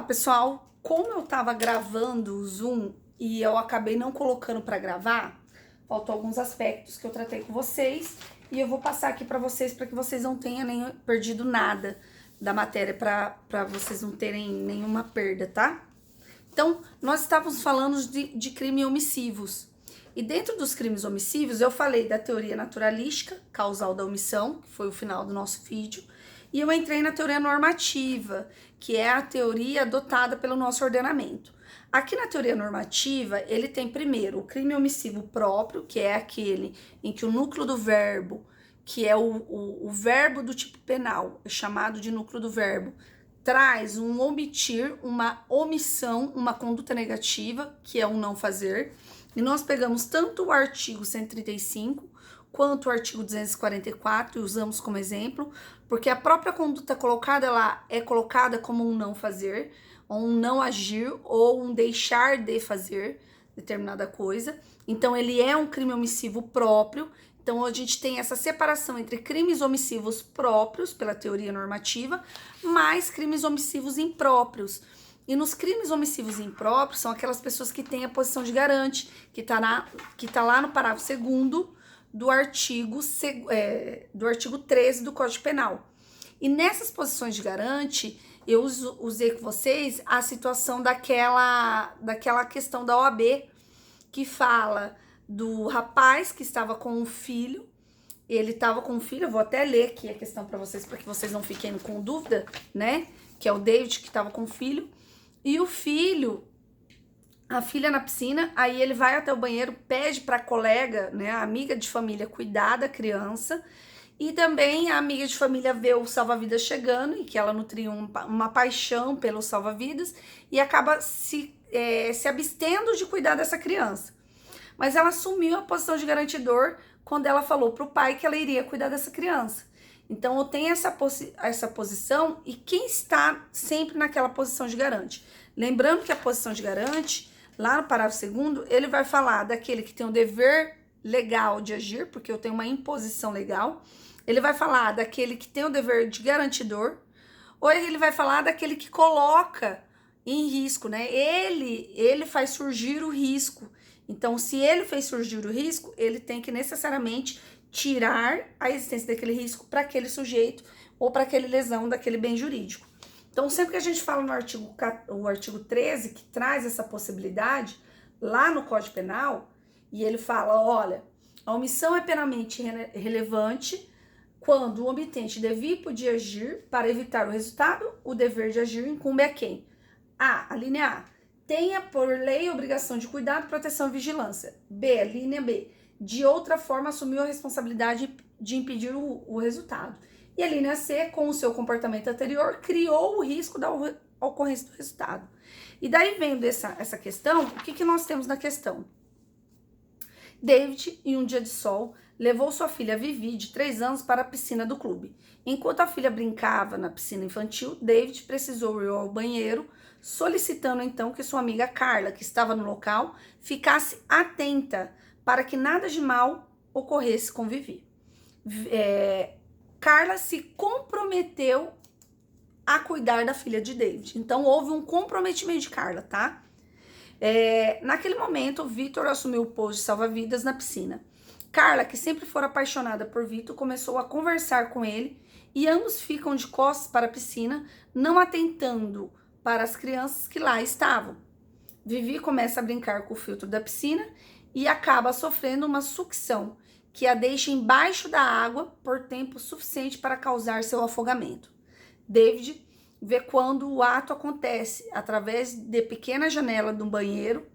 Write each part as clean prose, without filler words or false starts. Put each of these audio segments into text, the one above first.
Pessoal, como eu tava gravando o Zoom e eu acabei não colocando para gravar, faltou alguns aspectos que eu tratei com vocês e eu vou passar aqui para que vocês não tenham nem perdido nada da matéria, para vocês não terem nenhuma perda, tá? Então, nós estávamos falando de crimes omissivos. E dentro dos crimes omissivos, eu falei da teoria naturalística, causal da omissão, que foi o final do nosso vídeo, e eu entrei na teoria normativa, que é a teoria adotada pelo nosso ordenamento. Aqui na teoria normativa, ele tem primeiro o crime omissivo próprio, que é aquele em que o núcleo do verbo, que é o verbo do tipo penal, é chamado de núcleo do verbo, traz um omitir, uma omissão, uma conduta negativa, que é um não fazer. E nós pegamos tanto o artigo 135 quanto o artigo 244 e usamos como exemplo, porque a própria conduta colocada lá é colocada como um não fazer, ou um não agir, ou um deixar de fazer determinada coisa. Então, ele é um crime omissivo próprio. Então, a gente tem essa separação entre crimes omissivos próprios, pela teoria normativa, mais crimes omissivos impróprios. E nos crimes omissivos impróprios, são aquelas pessoas que têm a posição de garante, que tá lá no parágrafo 2º do artigo 13 do Código Penal. E nessas posições de garante, eu usei com vocês a situação daquela questão da OAB, que fala do rapaz que estava com um filho. Ele estava com um filho, eu vou até ler aqui a questão para vocês vocês não fiquem com dúvida, né? Que é o David que estava com o filho. E o filho, a filha na piscina, aí ele vai até o banheiro, pede para a colega, né, a amiga de família, cuidar da criança. E também a amiga de família vê o salva-vidas chegando e que ela nutria uma paixão pelo salva-vidas e acaba se abstendo de cuidar dessa criança. Mas ela assumiu a posição de garantidor quando ela falou para o pai que ela iria cuidar dessa criança. Então, eu tenho essa posição, e quem está sempre naquela posição de garante? Lembrando que a posição de garante, lá no parágrafo 2º, ele vai falar daquele que tem o dever legal de agir, porque eu tenho uma imposição legal. Ele vai falar daquele que tem o dever de garantidor, ou ele vai falar daquele que coloca em risco, né? Ele faz surgir o risco. Então, se ele fez surgir o risco, ele tem que necessariamente tirar a existência daquele risco para aquele sujeito ou para aquele lesão daquele bem jurídico. Então, sempre que a gente fala no artigo 13, que traz essa possibilidade, lá no Código Penal, e ele fala, olha, a omissão é penalmente relevante quando o omitente devia e podia agir para evitar o resultado, o dever de agir incumbe a quem? A linha A, tenha por lei a obrigação de cuidado, proteção e vigilância. B, a linha B, de outra forma assumiu a responsabilidade de impedir o resultado. E a linha C, com o seu comportamento anterior, criou o risco da ocorrência do resultado. E daí, vendo essa questão, o que nós temos na questão? David, em um dia de sol, levou sua filha Vivi, de 3 anos, para a piscina do clube. Enquanto a filha brincava na piscina infantil, David precisou ir ao banheiro, solicitando então que sua amiga Carla, que estava no local, ficasse atenta para que nada de mal ocorresse com Vivi. Carla se comprometeu a cuidar da filha de David. Então, houve um comprometimento de Carla, tá? Naquele momento, Vitor assumiu o posto de salva-vidas na piscina. Carla, que sempre fora apaixonada por Vitor, começou a conversar com ele e ambos ficam de costas para a piscina, não atentando para as crianças que lá estavam. Vivi começa a brincar com o filtro da piscina e acaba sofrendo uma sucção que a deixa embaixo da água por tempo suficiente para causar seu afogamento. David vê quando o ato acontece através de pequena janela do banheiro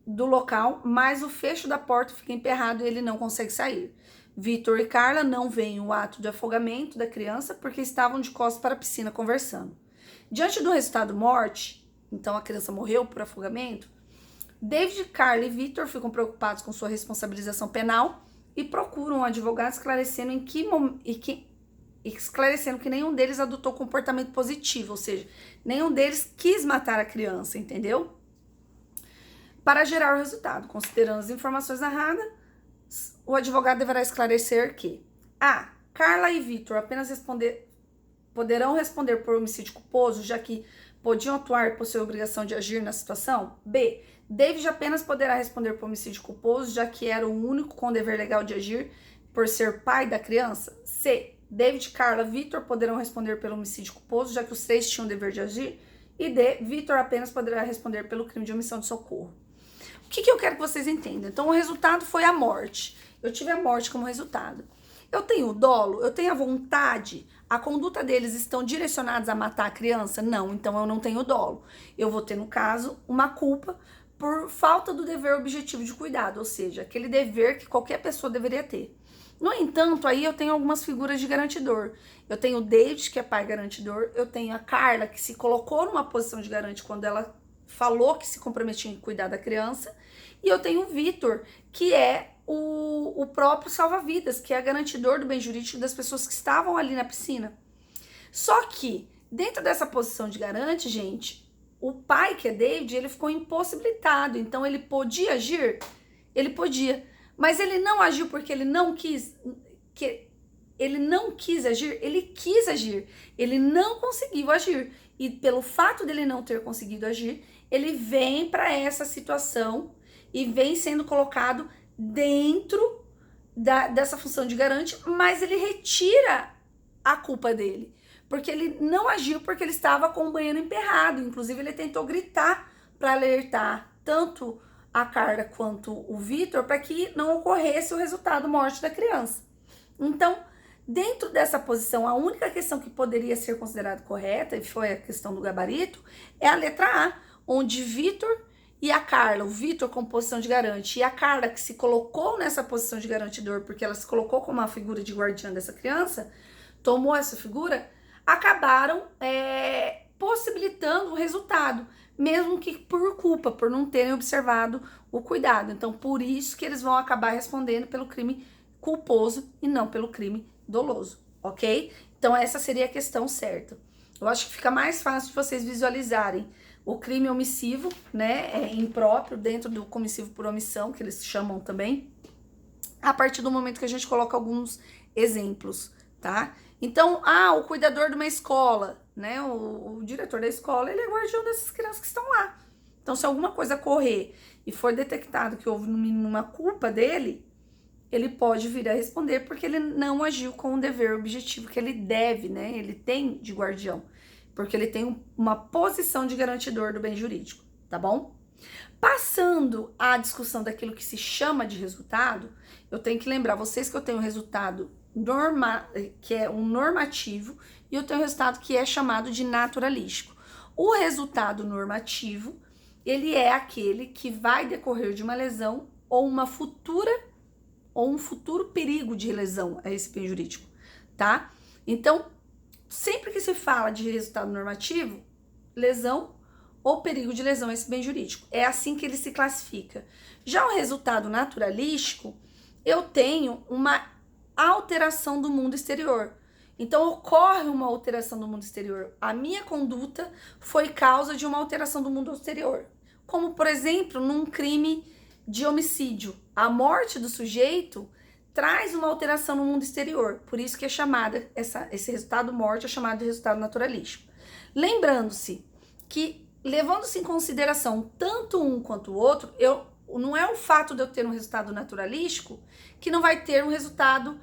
do local, mas o fecho da porta fica emperrado e ele não consegue sair. Vitor e Carla não veem o ato de afogamento da criança porque estavam de costas para a piscina conversando. Diante do resultado morte, então a criança morreu por afogamento, David, Carla e Vitor ficam preocupados com sua responsabilização penal e procuram um advogado esclarecendo que nenhum deles adotou comportamento positivo, ou seja, nenhum deles quis matar a criança, entendeu? Para gerar o resultado, considerando as informações narradas, o advogado deverá esclarecer que A. Carla e Vitor apenas poderão responder por homicídio culposo, já que podiam atuar por sua obrigação de agir na situação? B. David apenas poderá responder por homicídio culposo, já que era o único com o dever legal de agir por ser pai da criança? C. David, Carla, Vitor poderão responder pelo homicídio culposo, já que os três tinham o dever de agir? E D. Vitor apenas poderá responder pelo crime de omissão de socorro. O que eu quero que vocês entendam? Então, o resultado foi a morte. Eu tive a morte como resultado. Eu tenho o dolo? Eu tenho a vontade? A conduta deles estão direcionados a matar a criança? Não, então eu não tenho dolo. Eu vou ter, no caso, uma culpa por falta do dever objetivo de cuidado, ou seja, aquele dever que qualquer pessoa deveria ter. No entanto, aí eu tenho algumas figuras de garantidor. Eu tenho o David, que é pai garantidor. Eu tenho a Carla, que se colocou numa posição de garante quando ela falou que se comprometia em cuidar da criança. E eu tenho o Vitor, que é o próprio salva-vidas, que é garantidor do bem jurídico das pessoas que estavam ali na piscina. Só que, dentro dessa posição de garante, gente, o pai, que é David, ele ficou impossibilitado. Então, ele podia agir? Ele podia. Mas ele não agiu porque ele não quis. Ele não quis agir, ele quis agir. Ele não conseguiu agir. E pelo fato dele não ter conseguido agir, ele vem para essa situação e vem sendo colocado dentro dessa função de garante, mas ele retira a culpa dele. Porque ele não agiu porque ele estava com o banheiro emperrado. Inclusive, ele tentou gritar para alertar tanto a Carla quanto o Vitor para que não ocorresse o resultado morte da criança. Então, dentro dessa posição, a única questão que poderia ser considerada correta, e foi a questão do gabarito, é a letra A, onde Vitor e a Carla, o Vitor com posição de garante, e a Carla que se colocou nessa posição de garantidor, porque ela se colocou como uma figura de guardiã dessa criança, tomou essa figura, acabaram possibilitando o resultado, mesmo que por culpa, por não terem observado o cuidado. Então, por isso que eles vão acabar respondendo pelo crime culposo e não pelo crime doloso, ok? Então, essa seria a questão certa. Eu acho que fica mais fácil de vocês visualizarem o crime omissivo, né, impróprio, dentro do comissivo por omissão, que eles chamam também, a partir do momento que a gente coloca alguns exemplos, tá? Então, o cuidador de uma escola, né, o diretor da escola, ele é guardião dessas crianças que estão lá. Então, se alguma coisa correr e for detectado que houve no mínimo uma culpa dele, ele pode vir a responder porque ele não agiu com o dever objetivo que ele deve, né, ele tem de guardião, porque ele tem uma posição de garantidor do bem jurídico, tá bom? Passando à discussão daquilo que se chama de resultado, eu tenho que lembrar vocês que eu tenho um resultado que é um normativo, e eu tenho um resultado que é chamado de naturalístico. O resultado normativo, ele é aquele que vai decorrer de uma lesão ou um futuro perigo de lesão a esse bem jurídico, tá? Então, sempre que se fala de resultado normativo, lesão ou perigo de lesão a esse bem jurídico. É assim que ele se classifica. Já o resultado naturalístico, eu tenho uma alteração do mundo exterior. Então, ocorre uma alteração do mundo exterior. A minha conduta foi causa de uma alteração do mundo exterior. Como, por exemplo, num crime de homicídio. A morte do sujeito traz uma alteração no mundo exterior. Por isso que é chamada, esse resultado morte é chamado de resultado naturalístico. Lembrando-se que, levando-se em consideração tanto um quanto o outro, não é o fato de eu ter um resultado naturalístico que não vai ter um resultado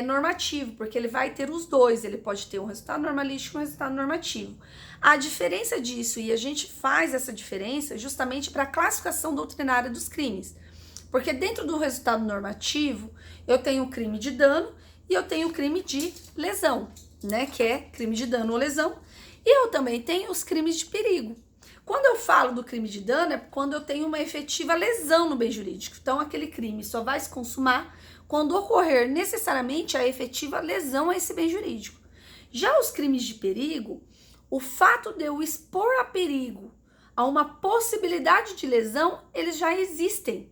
normativo, porque ele vai ter os dois, ele pode ter um resultado normalístico e um resultado normativo. A diferença disso, e a gente faz essa diferença justamente para a classificação doutrinária dos crimes, porque dentro do resultado normativo, eu tenho o crime de dano e eu tenho o crime de lesão, né, que é crime de dano ou lesão, e eu também tenho os crimes de perigo. Quando eu falo do crime de dano, é quando eu tenho uma efetiva lesão no bem jurídico. Então, aquele crime só vai se consumar quando ocorrer necessariamente a efetiva lesão a esse bem jurídico. Já os crimes de perigo, o fato de eu expor a perigo a uma possibilidade de lesão, eles já existem.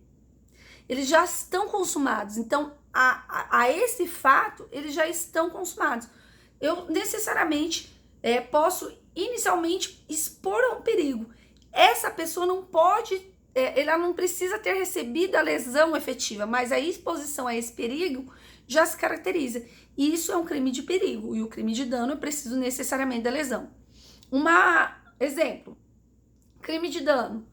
Eles já estão consumados. Então, a esse fato, eles já estão consumados. Eu necessariamente posso inicialmente expor a um perigo. Essa pessoa não pode, ela não precisa ter recebido a lesão efetiva, mas a exposição a esse perigo já se caracteriza. E isso é um crime de perigo. E o crime de dano, eu preciso necessariamente da lesão. Uma Exemplo, crime de dano.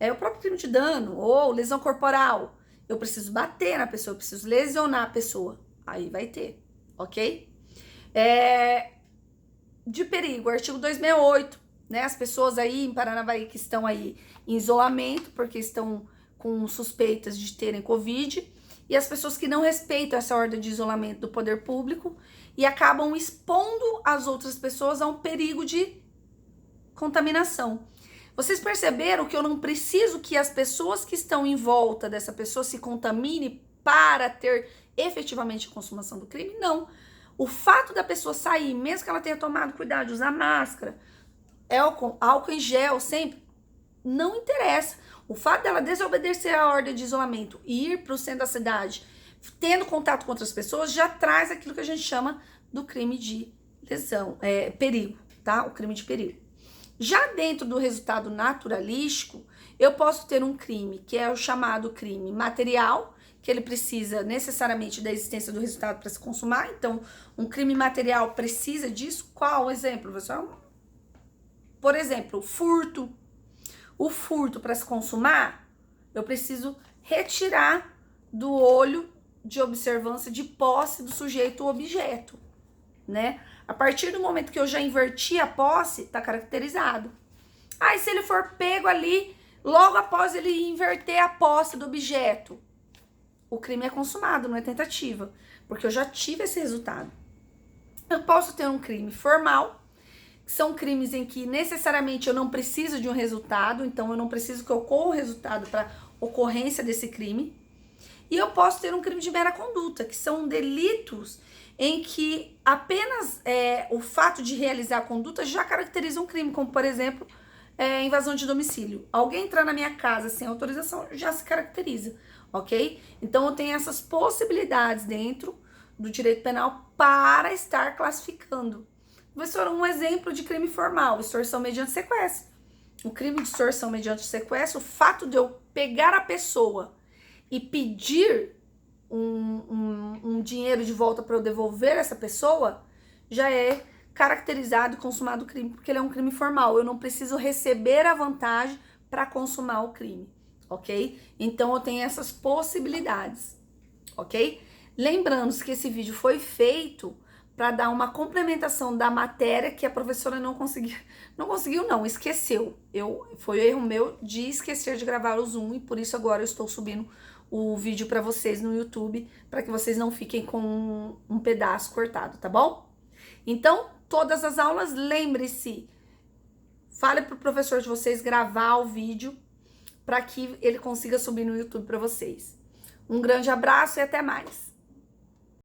O próprio crime de dano ou lesão corporal. Eu preciso bater na pessoa, eu preciso lesionar a pessoa. Aí vai ter, ok? De perigo, artigo 268, né? As pessoas aí em Paranavaí que estão aí em isolamento, porque estão com suspeitas de terem Covid, e as pessoas que não respeitam essa ordem de isolamento do poder público e acabam expondo as outras pessoas a um perigo de contaminação. Vocês perceberam que eu não preciso que as pessoas que estão em volta dessa pessoa se contaminem para ter efetivamente a consumação do crime? Não. O fato da pessoa sair, mesmo que ela tenha tomado cuidado de usar máscara, álcool em gel sempre, não interessa. O fato dela desobedecer a ordem de isolamento e ir para o centro da cidade, tendo contato com outras pessoas, já traz aquilo que a gente chama do crime de lesão, perigo, tá? O crime de perigo. Já dentro do resultado naturalístico, eu posso ter um crime que é o chamado crime material, que ele precisa necessariamente da existência do resultado para se consumar. Então, um crime material precisa disso. Qual o exemplo, pessoal? Por exemplo, furto. O furto para se consumar, eu preciso retirar do olho de observância de posse do sujeito o objeto, né? A partir do momento que eu já inverti a posse, tá caracterizado. E se ele for pego ali, logo após ele inverter a posse do objeto, o crime é consumado, não é tentativa, porque eu já tive esse resultado. Eu posso ter um crime formal, que são crimes em que necessariamente eu não preciso de um resultado, então eu não preciso que ocorra o resultado para ocorrência desse crime. E eu posso ter um crime de mera conduta, que são delitos em que apenas o fato de realizar a conduta já caracteriza um crime, como por exemplo, invasão de domicílio. Alguém entrar na minha casa sem autorização já se caracteriza, ok? Então eu tenho essas possibilidades dentro do direito penal para estar classificando. Vou ser um exemplo de crime formal, extorsão mediante sequestro. O crime de extorsão mediante sequestro, o fato de eu pegar a pessoa e pedir um dinheiro de volta para eu devolver essa pessoa, já é caracterizado e consumado o crime, porque ele é um crime formal. Eu não preciso receber a vantagem para consumar o crime, ok? Então eu tenho essas possibilidades, ok? Lembrando que esse vídeo foi feito para dar uma complementação da matéria que a professora não conseguiu, esqueceu. Foi erro meu de esquecer de gravar o Zoom e por isso agora eu estou subindo o vídeo para vocês no YouTube, para que vocês não fiquem com um pedaço cortado, tá bom? Então, todas as aulas, lembre-se, fale pro professor de vocês gravar o vídeo para que ele consiga subir no YouTube para vocês. Um grande abraço e até mais!